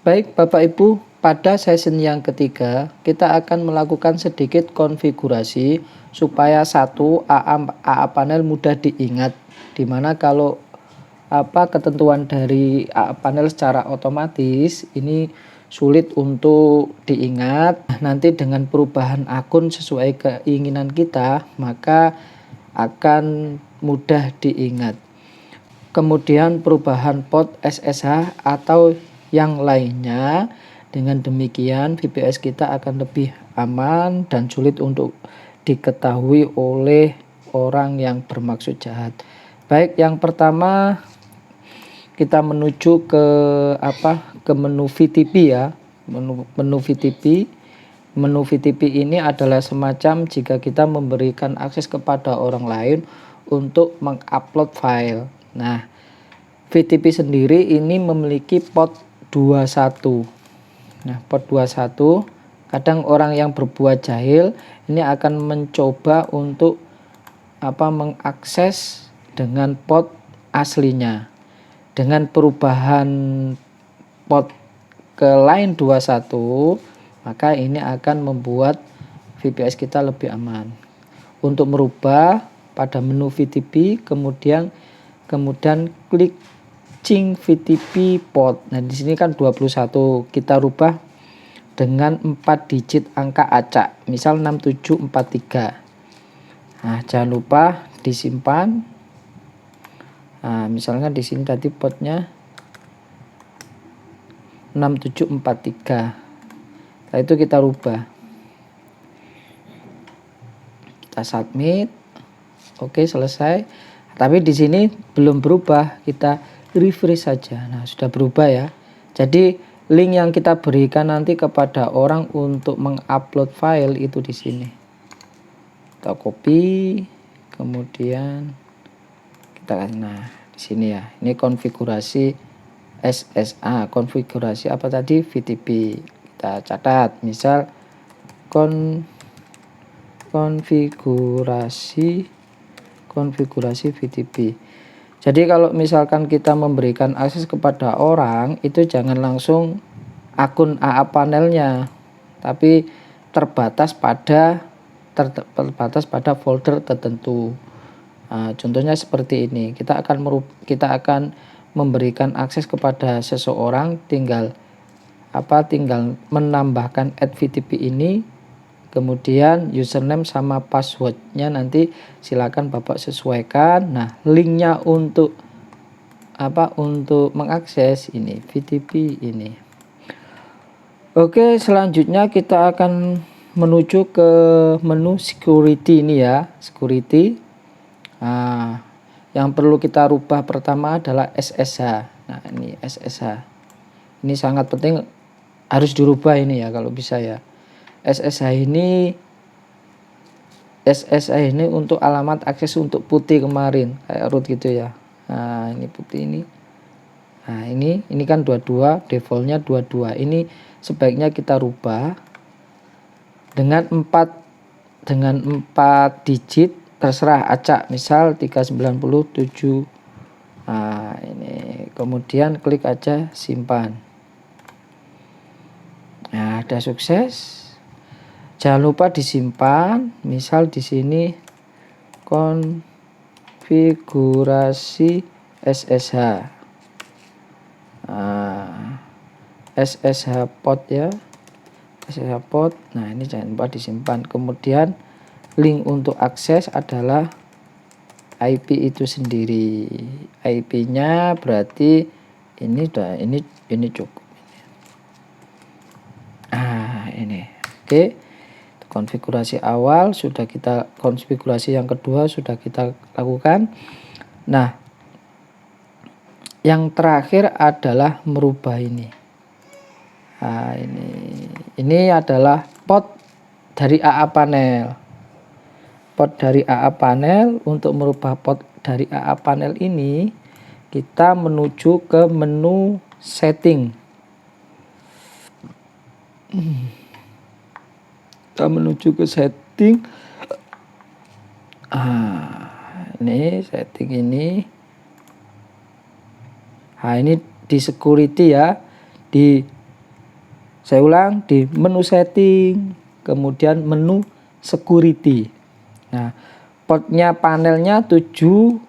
Baik Bapak Ibu, pada session yang ketiga kita akan melakukan sedikit konfigurasi supaya AA panel mudah diingat, dimana kalau ketentuan dari AA panel secara otomatis ini sulit untuk diingat. Nanti dengan perubahan akun sesuai keinginan kita maka akan mudah diingat. Kemudian perubahan port SSH atau yang lainnya. Dengan demikian VPS kita akan lebih aman dan sulit untuk diketahui oleh orang yang bermaksud jahat. Baik, yang pertama kita menuju ke menu VTP ya. Menu VTP. Menu VTP ini adalah semacam jika kita memberikan akses kepada orang lain untuk mengupload file. Nah, VTP sendiri ini memiliki port 21. Nah, port 21 kadang orang yang berbuat jahil ini akan mencoba untuk mengakses dengan port aslinya. Dengan perubahan port ke line 21, maka ini akan membuat VPS kita lebih aman. Untuk merubah pada menu VTP, kemudian klik change VTP port. Nah, di sini kan 21, kita rubah dengan 4 digit angka acak, misal 6743. Nah, jangan lupa disimpan. Nah, misalnya di sini tadi portnya 6743. Nah, itu kita rubah. Kita submit. Oke, selesai. Tapi di sini belum berubah, kita refresh saja. Nah, sudah berubah ya. Jadi link yang kita berikan nanti kepada orang untuk mengupload file itu di sini. Kita copy, kemudian kita di sini ya. Ini konfigurasi SSH, konfigurasi apa tadi? VTP. Kita catat, misal konfigurasi VTP. Jadi kalau misalkan kita memberikan akses kepada orang, itu jangan langsung akun AA panelnya, tapi terbatas pada folder tertentu. Nah, contohnya seperti ini. Kita akan memberikan akses kepada seseorang, tinggal menambahkan add VTP ini, kemudian username sama passwordnya nanti silakan Bapak sesuaikan. Nah, linknya untuk mengakses ini VTP ini. Oke, selanjutnya kita akan menuju ke menu security ini ya, security. Nah, yang perlu kita rubah pertama adalah SSH. Nah, ini SSH. Ini sangat penting, harus dirubah ini ya kalau bisa ya. SSH ini untuk alamat akses untuk putih kemarin kayak root gitu ya. Nah, ini putih ini. Nah, ini kan 22, defaultnya 22. Ini sebaiknya kita rubah dengan 4 digit, terserah acak, misal 397. Nah, ini kemudian klik aja simpan. Nah, ada sukses. Jangan lupa disimpan, misal di sini konfigurasi SSH. Nah, SSH port ya. SSH port. Nah, ini jangan lupa disimpan. Kemudian link untuk akses adalah IP itu sendiri. IP-nya berarti ini cukup. Nah, ini. Oke. Konfigurasi awal sudah kita, konfigurasi yang kedua sudah kita lakukan. Nah, yang terakhir adalah merubah ini. Nah, ini adalah port dari AA panel. Port dari AA panel. Untuk merubah port dari AA panel ini, kita menuju ke menu setting. Kita menuju ke setting. Ini setting ini. Nah, ini di security ya, di Saya ulang, di menu setting, kemudian menu security. Nah, portnya panelnya 7800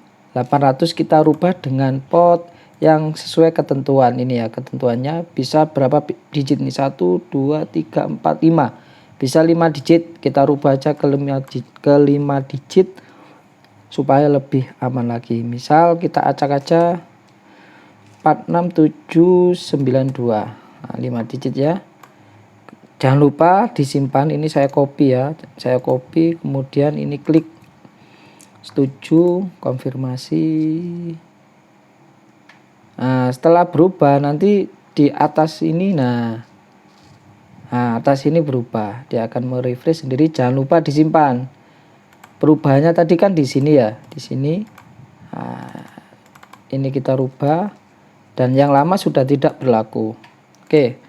kita rubah dengan port yang sesuai ketentuan ini ya. Ketentuannya bisa berapa digit nih? 1 2 3 4 5. Bisa 5 digit, kita rubah aja ke 5 digit supaya lebih aman lagi. Misal kita acak aja 46792. Nah, 5 digit ya. Jangan lupa disimpan, ini saya copy ya. Saya copy, kemudian ini klik setuju, konfirmasi. Nah, setelah berubah nanti di atas ini, nah atas ini berubah, dia akan merefresh sendiri. Jangan lupa disimpan. Perubahannya tadi kan di sini ya, di sini. Nah, ini kita rubah dan yang lama sudah tidak berlaku. Oke.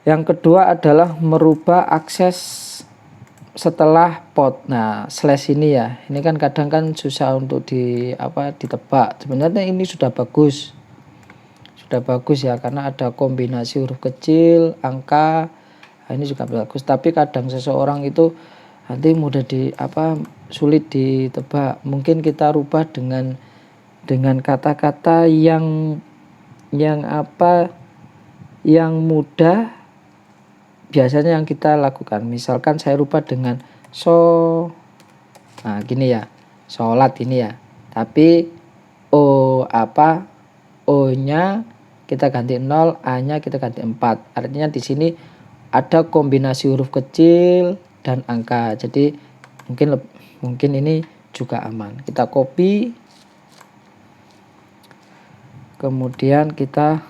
Yang kedua adalah merubah akses setelah port. Nah, slash ini ya. Ini kan kadang kan susah untuk ditebak. Sebenarnya ini sudah bagus. Sudah bagus ya, karena ada kombinasi huruf kecil, angka. Nah, ini juga bagus. Tapi kadang seseorang itu nanti mudah sulit ditebak. Mungkin kita rubah dengan kata-kata yang mudah. Biasanya yang kita lakukan, misalkan saya rubah dengan nah gini ya, sholat ini ya, tapi o nya kita ganti 0, a nya kita ganti 4. Artinya di sini ada kombinasi huruf kecil dan angka, jadi mungkin ini juga aman. Kita copy, kemudian kita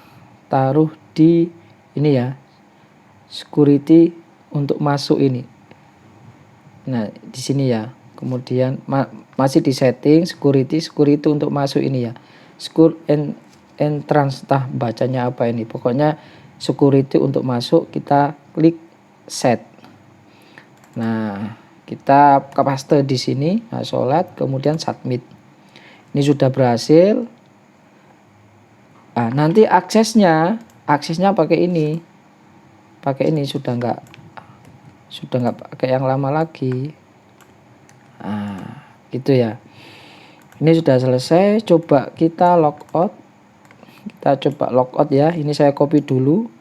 taruh di ini ya, security untuk masuk ini. Nah, di sini ya. Kemudian masih di setting security untuk masuk ini ya. Entrance, bacanya apa ini? Pokoknya security untuk masuk, kita klik set. Nah, kita paste di sini, nah, sholat, kemudian submit. Ini sudah berhasil. Nah, nanti aksesnya pakai ini. Sudah nggak pakai yang lama lagi. Nah, gitu ya. Ini sudah selesai. Coba kita logout. Kita coba logout ya. Ini saya copy dulu.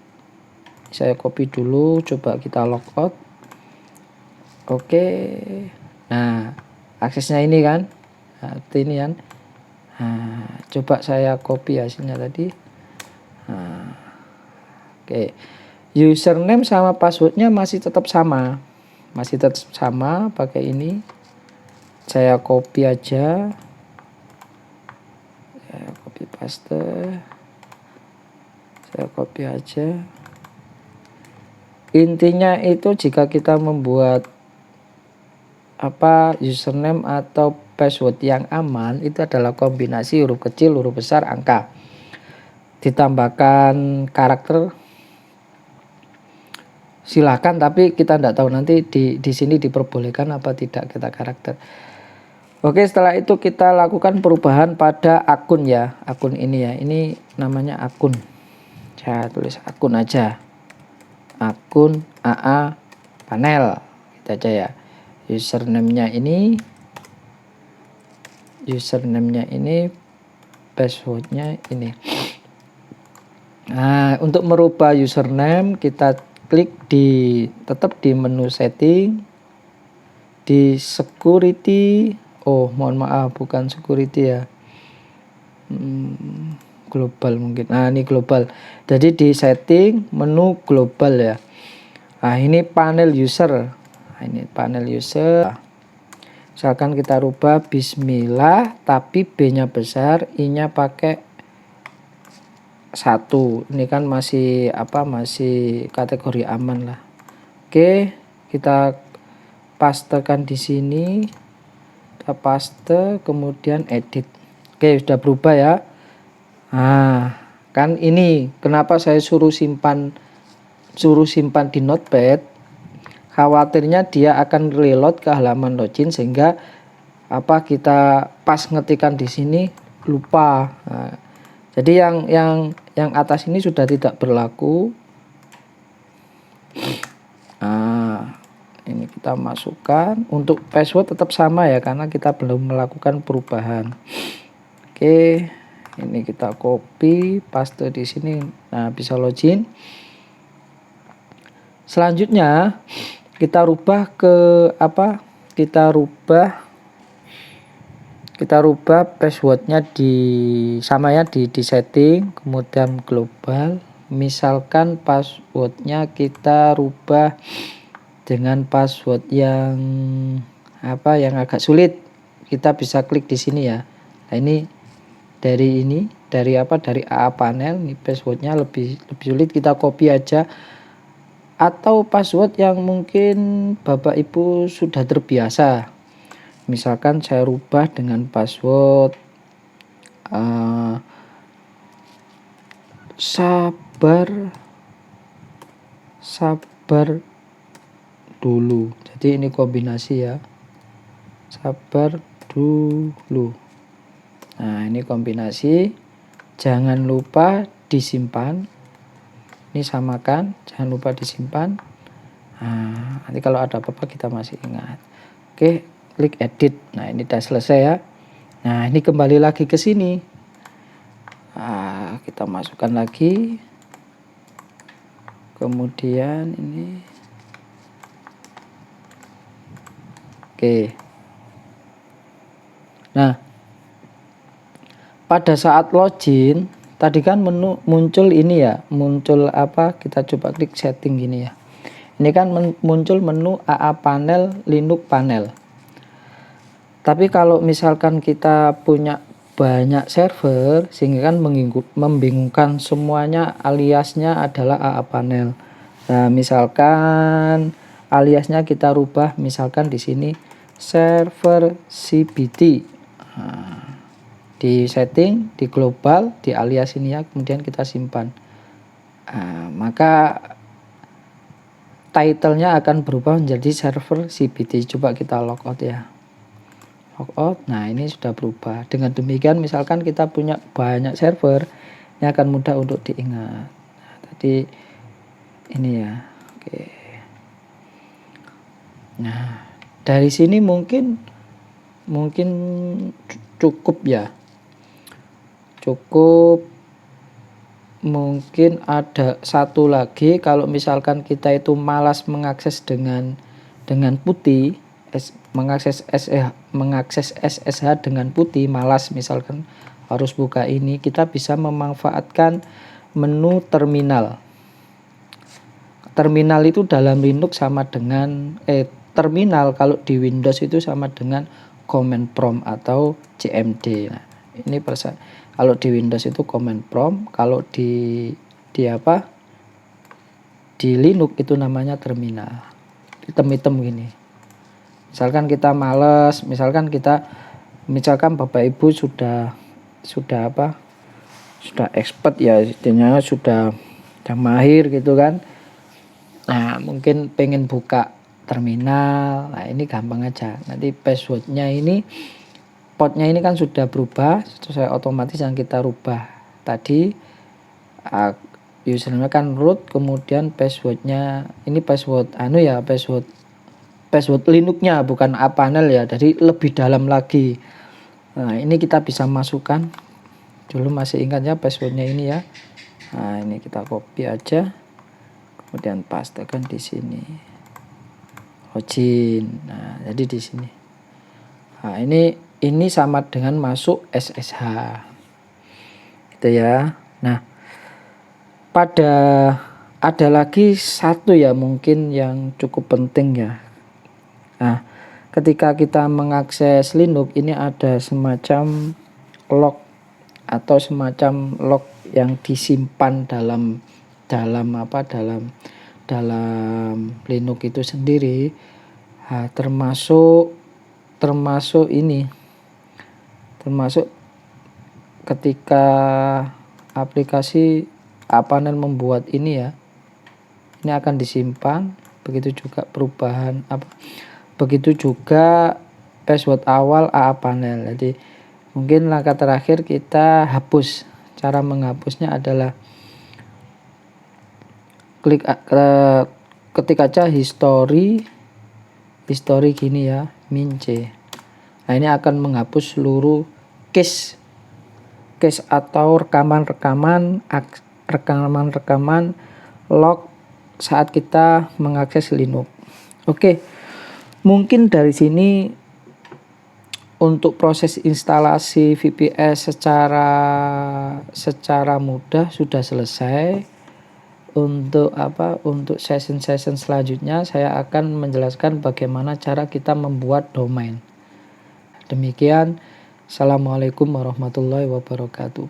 Coba kita logout. Oke. Nah, aksesnya ini kan. Nah, ini kan. Nah, coba saya copy hasilnya tadi. Nah, oke. Username sama passwordnya masih tetap sama, pakai ini. Saya copy aja, saya copy paste, intinya itu jika kita membuat username atau password yang aman, itu adalah kombinasi huruf kecil, huruf besar, angka, ditambahkan karakter. Silahkan, tapi kita tidak tahu nanti di sini diperbolehkan apa tidak kita karakter. Oke, setelah itu kita lakukan perubahan pada akun ya. Akun ini ya, ini namanya akun. Saya tulis akun aja. Akun AA panel. Kita aja ya. Username-nya ini, password-nya ini. Nah, untuk merubah username kita klik tetap di menu setting, di security. Mohon maaf, bukan security ya, global mungkin. Nah, ini global. Jadi di setting menu global ya. Nah, ini panel user. Misalkan kita rubah bismillah, tapi B-nya besar, I-nya pakai 1. Ini kan masih kategori aman lah. Oke, kita pastekan di sini. Kita paste, kemudian edit. Oke, sudah berubah ya. Nah, kan ini kenapa saya suruh simpan di notepad. Khawatirnya dia akan reload ke halaman login, sehingga kita pas ngetikan di sini lupa. Nah, jadi yang atas ini sudah tidak berlaku. Nah, ini kita masukkan. Untuk password tetap sama ya, karena kita belum melakukan perubahan. Oke, ini kita copy paste di sini. Nah, bisa login. Selanjutnya kita rubah ke apa? Kita rubah passwordnya di sama ya, di setting, kemudian global. Misalkan passwordnya kita rubah dengan password yang yang agak sulit. Kita bisa klik di sini ya. Nah, dari AA panel, ini passwordnya lebih sulit, kita copy aja. Atau password yang mungkin Bapak Ibu sudah terbiasa. Misalkan saya rubah dengan password sabar dulu. Jadi ini kombinasi ya. Sabar dulu. Nah, ini kombinasi. Jangan lupa disimpan. Ini samakan, jangan lupa disimpan. Nah, nanti kalau ada apa-apa kita masih ingat. Oke, klik edit. Nah, ini udah selesai ya. Nah, ini kembali lagi ke sini. Nah, kita masukkan lagi. Kemudian ini. Oke. Nah, pada saat login tadi kan muncul ini ya, kita coba klik setting gini ya. Ini kan muncul menu AA panel, Linux panel. Tapi kalau misalkan kita punya banyak server, sehingga kan membingungkan, semuanya aliasnya adalah AA panel. Nah, misalkan aliasnya kita rubah, misalkan di sini server CBT. Nah, di setting, di global, di alias ini ya, kemudian kita simpan. Nah, maka title-nya akan berubah menjadi server CBT. Coba kita logout ya. Logout. Nah, ini sudah berubah. Dengan demikian misalkan kita punya banyak server, ini akan mudah untuk diingat. Nah, tadi ini ya. Oke. Nah, dari sini mungkin cukup ya. Mungkin ada satu lagi, kalau misalkan kita itu malas mengakses dengan putih, mengakses SSH dengan putih, malas misalkan harus buka ini, kita bisa memanfaatkan menu terminal. Terminal itu dalam Linux sama dengan terminal kalau di Windows itu sama dengan command prompt atau CMD. Nah, ini kalau di Windows itu command prompt, kalau di Linux itu namanya terminal. Hitam-hitam gini. Misalkan kita males, misalkan Bapak Ibu sudah expert ya, istilahnya sudah mahir gitu kan. Nah, mungkin pengen buka terminal. Nah, ini gampang aja. Nanti passwordnya ini, portnya ini kan sudah berubah, sesuai otomatis yang kita rubah tadi. Username kan root, kemudian passwordnya ini password password Linux-nya, bukan A panel ya, jadi lebih dalam lagi. Nah, ini kita bisa masukkan. Dulu masih ingat ya passwordnya ini ya. Nah, ini kita copy aja, kemudian pastekan di sini. Login. Nah, jadi di sini. Nah, ini sama dengan masuk SSH. Gitu ya. Nah, ada lagi satu ya mungkin yang cukup penting ya. Nah, ketika kita mengakses Linux, ini ada semacam log atau semacam log yang disimpan dalam Linux itu sendiri. Nah, termasuk ketika aplikasi panel membuat ini ya, ini akan disimpan. Begitu juga begitu juga password awal AA panel. Jadi mungkin langkah terakhir kita hapus. Cara menghapusnya adalah klik ketik aja history gini ya, mince. Nah, ini akan menghapus seluruh cache atau rekaman log saat kita mengakses Linux. Oke, mungkin dari sini untuk proses instalasi VPS secara mudah sudah selesai. Untuk session selanjutnya saya akan menjelaskan bagaimana cara kita membuat domain. Demikian, assalamualaikum warahmatullahi wabarakatuh.